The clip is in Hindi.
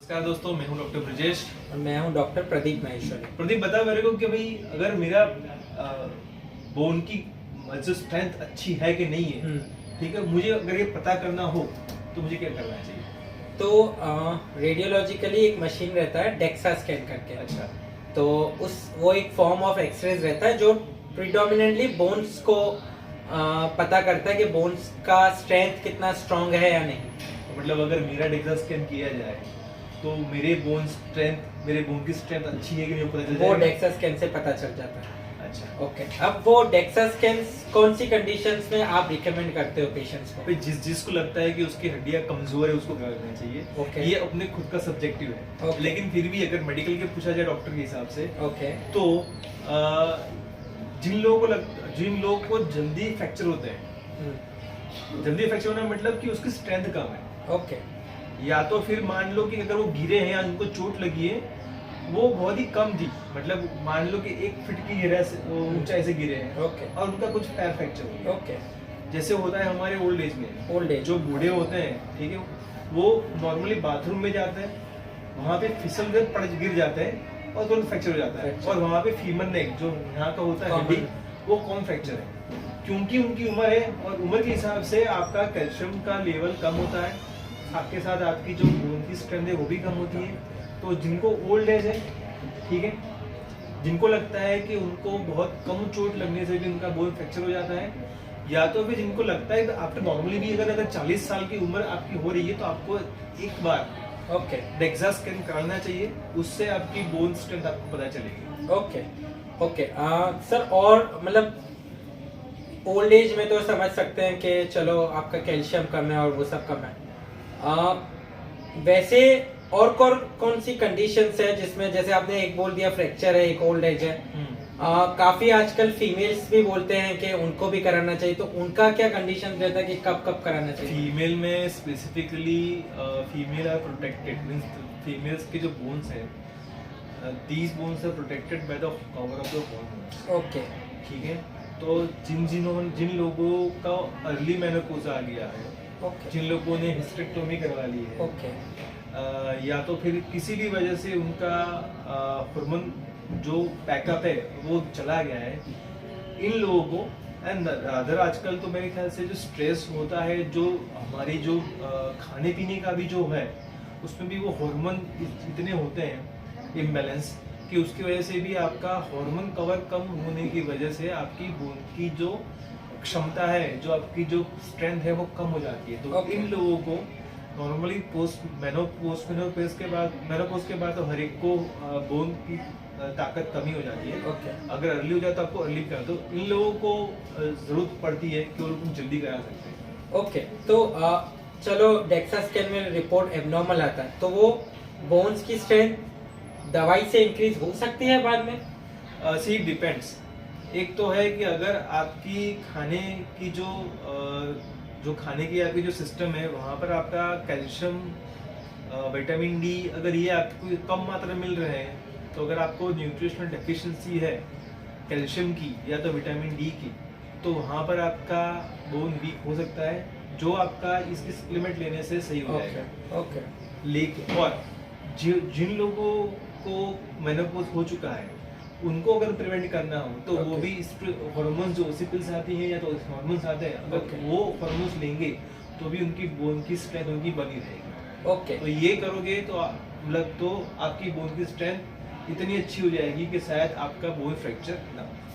नमस्कार दोस्तों, मैं हूं डॉक्टर ब्रजेश और मैं हूं डॉक्टर प्रदीप महेश्वरी। प्रदीप, बता मेरे को कि भाई अगर मेरा बोन की जो स्ट्रेंथ अच्छी है कि नहीं है, ठीक है, मुझे अगर ये पता करना हो तो मुझे क्या करना चाहिए? तो रेडियोलॉजिकली एक मशीन रहता है डेक्सा स्कैन करके। अच्छा। तो वो एक फॉर्म ऑफ एक्सरेज रहता है जो प्रिडोमिनेंटली बोन्स को पता करता है कि बोन्स का स्ट्रेंथ कितना स्ट्रांग है या नहीं। तो मतलब अगर मेरा डेक्सा स्कैन किया जाए तो मेरे बोन की स्ट्रेंथ अच्छी है कि नहीं, पता चल वो जाएगा? डेक्सा स्कैन से पता चल जाता है। अच्छा। ओके, अब वो डेक्सा स्कैन कौन सी कंडीशंस में आप रिकमेंड करते हो पेशेंट्स को? भाई जिसको लगता है कि उसकी हड्डियां कमजोर है उसको करना चाहिए। ओके। ये अपने खुद का सब्जेक्टिव है। ओके। लेकिन फिर भी अगर मेडिकल के पूछा जाए डॉक्टर के हिसाब से, ओके। तो जिन लोगों को जल्दी फ्रैक्चर होते हैं, जल्दी फ्रैक्चर होना मतलब कि उसकी स्ट्रेंथ कम है। ओके। या तो फिर मान लो कि अगर वो गिरे हैं या उनको चोट लगी है, वो बहुत ही कम थी, मतलब मान लो कि 1 फीट की ऊंचाई से गिरे हैं, ओके। और उनका कुछ पैर फ्रैक्चर हो गया। ओके। जैसे होता है हमारे ओल्ड एज में। ओल्ड एज जो बूढ़े होते हैं, ठीक है, वो नॉर्मली बाथरूम में जाते हैं, वहां पे फिसल गए, पड़ गिर जाते हैं और तुरंत फ्रैक्चर हो जाता है। और वहां पे फीमर नेक जो यहाँ का होता है हड्डी, वो कॉमन फ्रैक्चर है, क्योंकि उनकी उम्र है और उम्र के हिसाब से आपका कैल्शियम का लेवल कम होता है, आपके साथ आपकी जो बोन की स्ट्रेंथ है वो भी कम होती है। तो जिनको ओल्ड एज है, ठीक है, जिनको लगता है कि उनको बहुत कम चोट लगने से भी उनका बोन फ्रैक्चर हो जाता है, या तो फिर जिनको लगता है कि आपके नॉर्मली भी अगर 40 साल की उम्र आपकी हो रही है तो आपको एक बार ओके डेक्सा स्कैन कराना चाहिए, उससे आपकी बोन स्ट्रेंथ आपको पता चलेगी। ओके ओके सर, और मतलब ओल्ड एज में तो समझ सकते हैं कि चलो आपका कैल्शियम कम है और वो सब कम है। वैसे और कौन सी कंडीशंस है जिसमें, जैसे आपने एक बोल दिया फ्रैक्चर है, एक ओल्ड एज है, काफी आजकल फीमेल्स भी बोलते हैं कि उनको भी कराना चाहिए, तो उनका क्या कंडीशन रहता है कि कब कब कराना चाहिए? फीमेल में specifically female are protected, means females के जो बोन्स हैं, these bones are protected by the cover of the hormones. Okay. ठीक है, तो जिन लोगों का अर्ली मेनोपॉज आ गया है, ओके। जिन लोगों ने हिस्टेरेक्टोमी करवा ली है, ओके। या तो फिर किसी भी वजह से उनका हार्मोन जो पैकअप है वो चला गया है, इन लोगों को, एंड अदर आजकल तो मेरे ख्याल से जो स्ट्रेस होता है, जो हमारी जो खाने पीने का भी जो है, उसमें भी वो हार्मोन इतने होते हैं इम्बैलेंस, कि उसकी वजह से भी आपका हार्मोन कवर कम होने की वजह से आपकी बोन की जो क्षमता है, जो आपकी जो स्ट्रेंथ है वो कम हो जाती है। तो Okay. इन लोगों को नॉर्मली मेनोपॉज के बाद तो हर एक को बोन की ताकत कमी हो जाती है। ओके। अगर अर्ली हो जाए तो आपको अर्ली करा, तो इन लोगों को जरूरत पड़ती है कि वो लोग जल्दी करा सकते हैं। ओके, तो चलो डेक्सा स्कैन में रिपोर्ट एबनॉर्मल आता है, तो वो बोन्स की स्ट्रेंथ दवाई से इंक्रीज हो सकती है बाद में? See depends. एक तो है कि अगर आपकी खाने की जो खाने की आपकी जो सिस्टम है, वहाँ पर आपका कैल्शियम, विटामिन डी, अगर ये आपको कम मात्रा में मिल रहे हैं, तो अगर आपको न्यूट्रिशनल डेफिशिएंसी है कैल्शियम की या तो विटामिन डी की, तो वहाँ पर आपका बोन वीक हो सकता है, जो आपका इसकी सप्लीमेंट लेने से सही हो जाएगा। ओके। लेकिन और जिन लोगों को मेनोपॉज हो चुका है, उनको अगर प्रिवेंट करना हो तो वो भी हार्मोन्स जो ओसिपिल्स आती हैं या तो हार्मोन्स आते हैं, अगर वो हार्मोन्स लेंगे तो भी उनकी बोन की स्ट्रेंथ उनकी बनी रहेगी। ओके। तो ये करोगे तो मतलब तो आपकी बोन की स्ट्रेंथ इतनी अच्छी हो जाएगी कि शायद आपका बोन फ्रैक्चर ना हो।